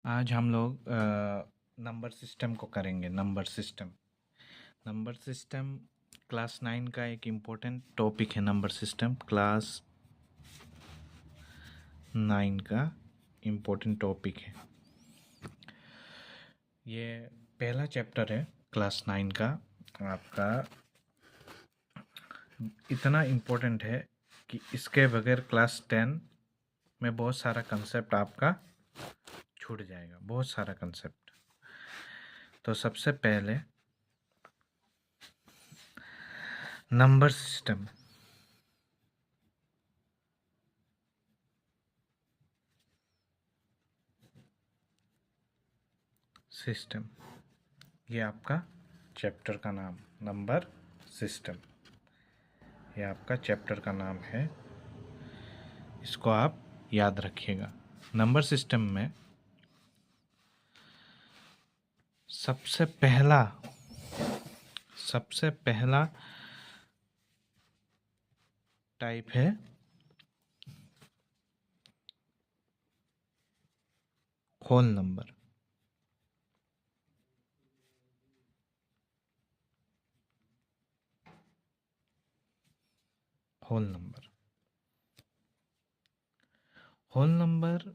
आज हम लोग नंबर सिस्टम को करेंगे। नंबर सिस्टम क्लास 9 का एक इम्पोर्टेंट टॉपिक है। नंबर सिस्टम क्लास 9 का इम्पोर्टेंट टॉपिक है। ये पहला चैप्टर है क्लास 9 का। आपका इतना इम्पोर्टेंट है कि इसके बगैर क्लास 10 में बहुत सारा कंसेप्ट आपका छूट जाएगा, बहुत सारा कंसेप्ट। तो सबसे पहले नंबर सिस्टम, ये आपका चैप्टर का नाम, नंबर सिस्टम, ये आपका चैप्टर का नाम है। इसको आप याद रखिएगा। नंबर सिस्टम में सबसे पहला टाइप है होल नंबर। होल नंबर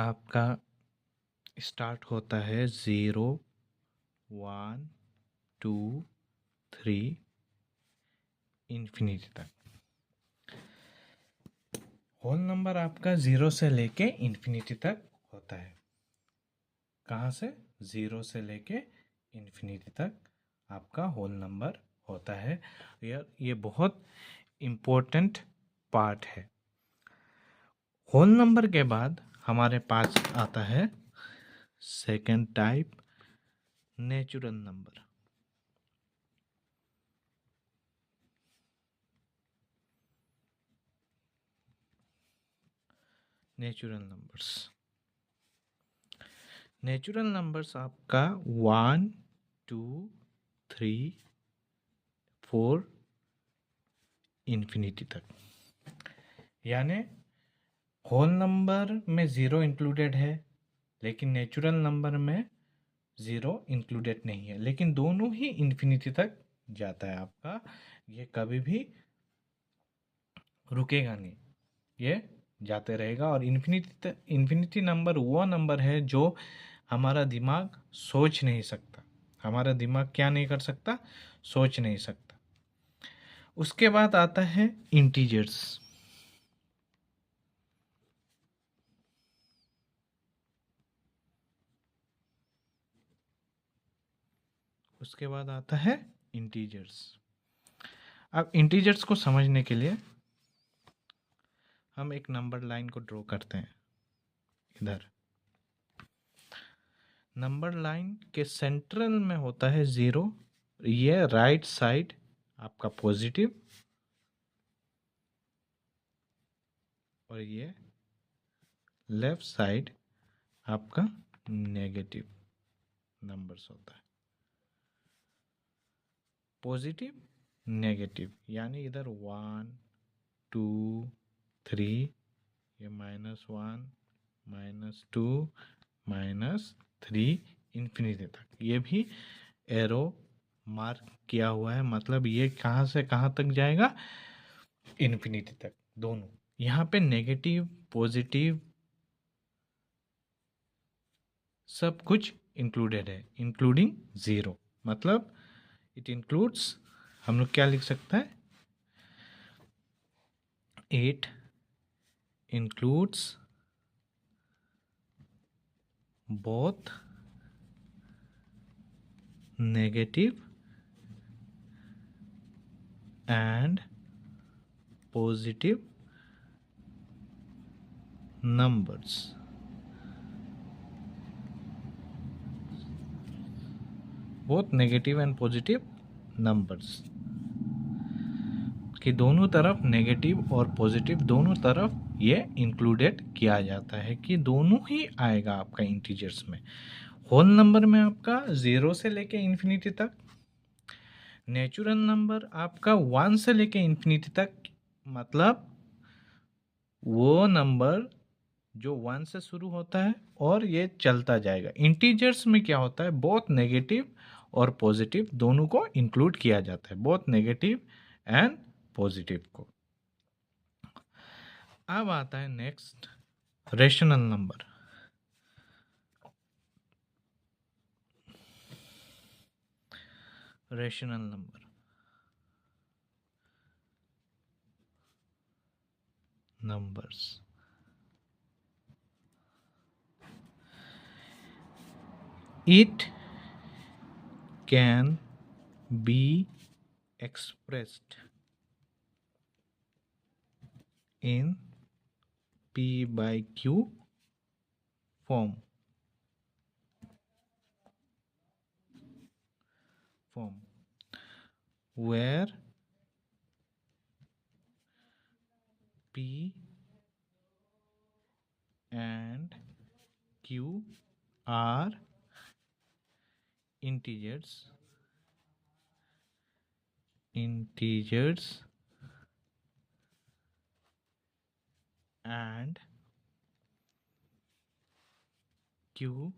आपका स्टार्ट होता है 0, 1, 2, 3 इन्फिनिटी तक। होल नंबर आपका 0 से लेके इन्फिनिटी तक होता है। कहाँ से? 0 से लेके इन्फिनिटी तक आपका होल नंबर होता है। ये बहुत इम्पोर्टेंट पार्ट है। होल नंबर के बाद हमारे पास आता है second type, natural number. Natural numbers आपका 1, 2, 3, 4 इन्फिनिटी तक। यानी होल नंबर में 0 इंक्लूडेड है, लेकिन नेचुरल नंबर में 0 इंक्लूडेड नहीं है, लेकिन दोनों ही इन्फिनिटी तक जाता है आपका। ये कभी भी रुकेगा नहीं, ये जाते रहेगा। और इन्फिनिटी नंबर वो नंबर है जो हमारा दिमाग सोच नहीं सकता। हमारा दिमाग क्या नहीं कर सकता? सोच नहीं सकता। उसके बाद आता है इंटीजर्स। अब इंटीजर्स को समझने के लिए हम एक नंबर लाइन को ड्रॉ करते हैं। इधर नंबर लाइन के सेंट्रल में होता है 0। ये राइट साइड आपका पॉजिटिव और ये लेफ्ट साइड आपका नेगेटिव नंबर्स होता है। पॉजिटिव नेगेटिव, यानी इधर 1, 2, 3, ये -1, -2, -3 इन्फिनिटी तक। ये भी एरो मार्क किया हुआ है, मतलब ये कहाँ से कहाँ तक जाएगा? इन्फिनिटी तक। दोनों यहाँ पे नेगेटिव पॉजिटिव सब कुछ इंक्लूडेड है, इंक्लूडिंग 0। मतलब इट इंक्लूड्स, हम लोग क्या लिख सकते हैं? 8 includes both negative and positive numbers. Both negative and positive numbers कि दोनों तरफ नेगेटिव और पॉजिटिव दोनों तरफ ये इंक्लूडेड किया जाता है, कि दोनों ही आएगा आपका इंटीजर्स में। होल नंबर में आपका 0 से लेके इन्फिनिटी तक, नेचुरल नंबर आपका 1 से लेके इन्फिनिटी तक। मतलब वो नंबर जो 1 से शुरू होता है और ये चलता जाएगा। इंटीजर्स में क्या होता है, बोथ नेगेटिव और पॉजिटिव दोनों को इंक्लूड किया जाता है, बोथ नेगेटिव एंड पॉजिटिव को। अब आता है next rational number. Rational number numbers it can be expressed in P by Q form where P and Q are integers and Q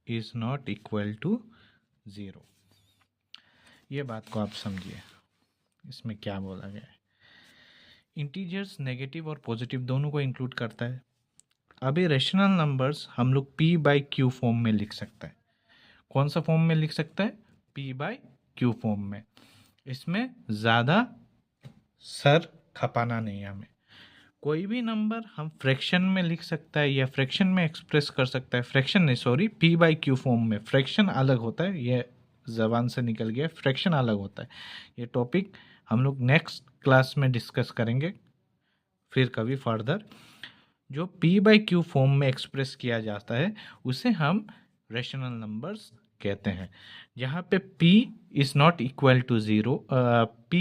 is not equal to 0। ये बात को आप समझिए, इसमें क्या बोला गया है। इंटीजर्स नेगेटिव और पॉजिटिव दोनों को इंक्लूड करता है। अभी रेशनल नंबर्स हम लोग P बाई क्यू फॉर्म में लिख सकते हैं। कौन सा फॉर्म में लिख सकते हैं, P बाई क्यू फॉर्म में। इसमें ज़्यादा सर खपाना नहीं है हमें। कोई भी नंबर हम फ्रैक्शन में लिख सकता है या फ्रैक्शन में एक्सप्रेस कर सकता है, फ्रैक्शन नहीं sorry, P by Q form में। फ्रैक्शन अलग होता है, ये ज़बान से निकल गया, फ्रैक्शन अलग होता है। ये टॉपिक हम लोग नेक्स्ट क्लास में डिस्कस करेंगे फिर कभी फर्दर। जो P बाई क्यू फॉर्म में एक्सप्रेस किया जाता है उसे हम रेशनल नंबर्स कहते हैं। जहाँ पे P is not equal to 0, P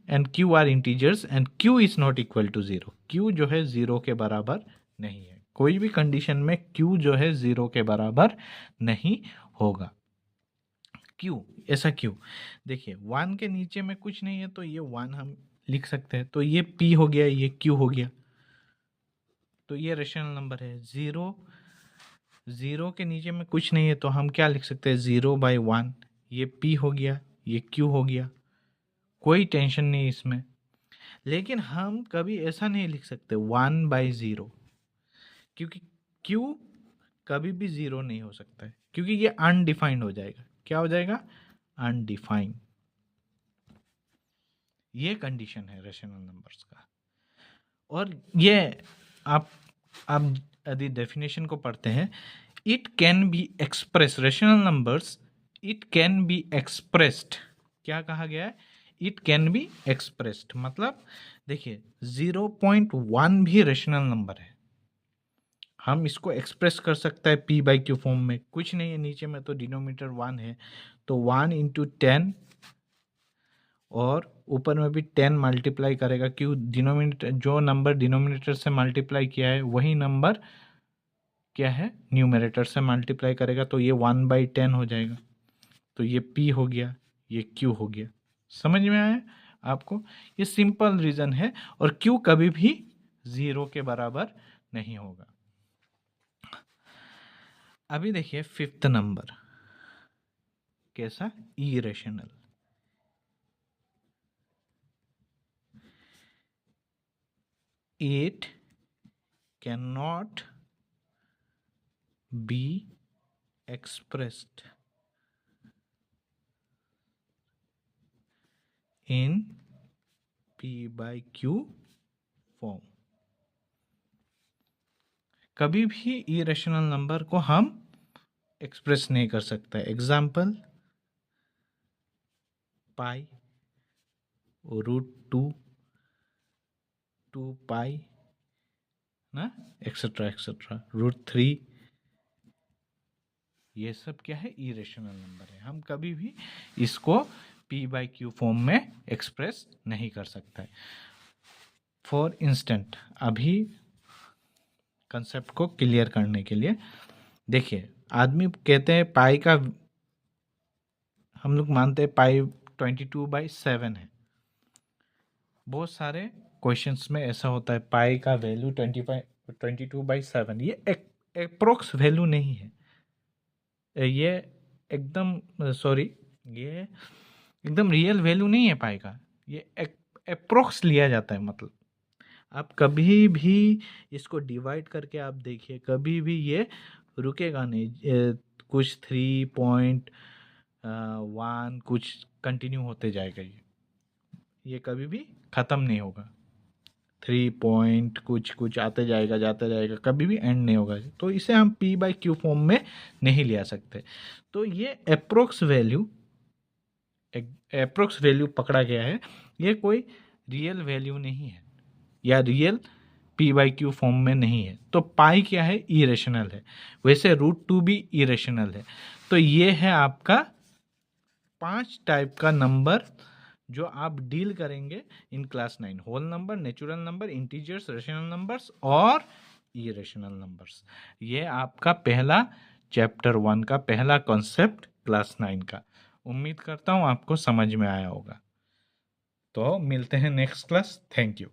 and Q are integers and Q is not equal to 0। Q जो है 0 के बराबर नहीं है। कोई भी कंडीशन में Q जो है 0 के बराबर नहीं होगा। क्यों ऐसा क्यों, देखिए 1 के नीचे में कुछ नहीं है तो ये 1 हम लिख सकते हैं, तो ये P हो गया, ये Q हो गया, तो ये रेशनल नंबर है। 0 के नीचे में कुछ नहीं है तो हम क्या लिख सकते हैं, 0 बाई 1, ये P हो गया, ये Q हो गया, कोई टेंशन नहीं इसमें। लेकिन हम कभी ऐसा नहीं लिख सकते 1 बाई 0, क्योंकि Q कभी भी 0 नहीं हो सकता है, क्योंकि ये अनडिफाइंड हो जाएगा। क्या हो जाएगा, अनडिफाइंड। ये कंडीशन है रेशनल नंबर्स का। और ये आप यदि डेफिनेशन को पढ़ते हैं, it can be express, rational numbers it can be expressed, क्या कहा गया है, इट कैन बी एक्सप्रेस्ड। मतलब देखिए 0.1 भी रेशनल नंबर है, हम इसको एक्सप्रेस कर सकता है P बाई क्यू फॉर्म में। कुछ नहीं है नीचे में, तो डिनोमिनेटर 1 है तो 1 इंटू 10 और ऊपर में भी 10 मल्टीप्लाई करेगा। क्यों, डिनोमिनेटर, जो नंबर डिनोमिनेटर से मल्टीप्लाई किया है वही नंबर क्या है, न्यूमरेटर से मल्टीप्लाई करेगा, तो ये 1/10 हो जाएगा। तो ये P हो गया, ये Q हो गया। समझ में आया आपको, ये सिंपल रीजन है। और Q कभी भी 0 के बराबर नहीं होगा। अभी देखिए 5th नंबर, कैसा, irrational. It cannot be expressed in P by Q form. कभी भी इरेशनल नंबर को हम एक्सप्रेस नहीं कर सकता। एग्जाम्पल, पाई, √2, 2 पाई ना, एक्सेट्रा एक्सेट्रा, √3, ये सब क्या है, इरेशनल नंबर है। हम कभी भी इसको P बाई क्यू फॉर्म में एक्सप्रेस नहीं कर सकता है। फॉर इंस्टेंट, अभी कंसेप्ट को क्लियर करने के लिए देखिए, आदमी कहते हैं पाई का, हम लोग मानते हैं पाई 22/7 है। बहुत सारे क्वेश्चंस में ऐसा होता है पाई का वैल्यू 22/7 ये अप्रोक्स वैल्यू नहीं है, ये एकदम सॉरी, ये एकदम रियल वैल्यू नहीं है पाई का, ये अप्रोक्स लिया जाता है। मतलब आप कभी भी इसको डिवाइड करके आप देखिए, कभी भी ये रुकेगा नहीं। कुछ 3.1 कुछ कंटिन्यू होते जाएगा, ये कभी भी ख़त्म नहीं होगा। 3 पॉइंट कुछ कुछ आते जाएगा, जाते जाएगा, कभी भी एंड नहीं होगा। तो इसे हम p/q फॉर्म में नहीं ले आ सकते। तो ये अप्रोक्स वैल्यू पकड़ा गया है, ये कोई रियल वैल्यू नहीं है या रियल p/q फॉर्म में नहीं है। तो पाई क्या है? इरेशनल है। वैसे √2 भी इरेशनल है। तो ये है आपका 5 टाइप का नंबर जो आप डील करेंगे in class 9। Whole number, natural number, integers, rational numbers और इरेशनल नंबर्स। ये आपका पहला चैप्टर 1 का पहला कॉन्सेप्ट क्लास 9 का। उम्मीद करता हूँ आपको समझ में आया होगा। तो मिलते हैं नेक्स्ट क्लास। Thank you.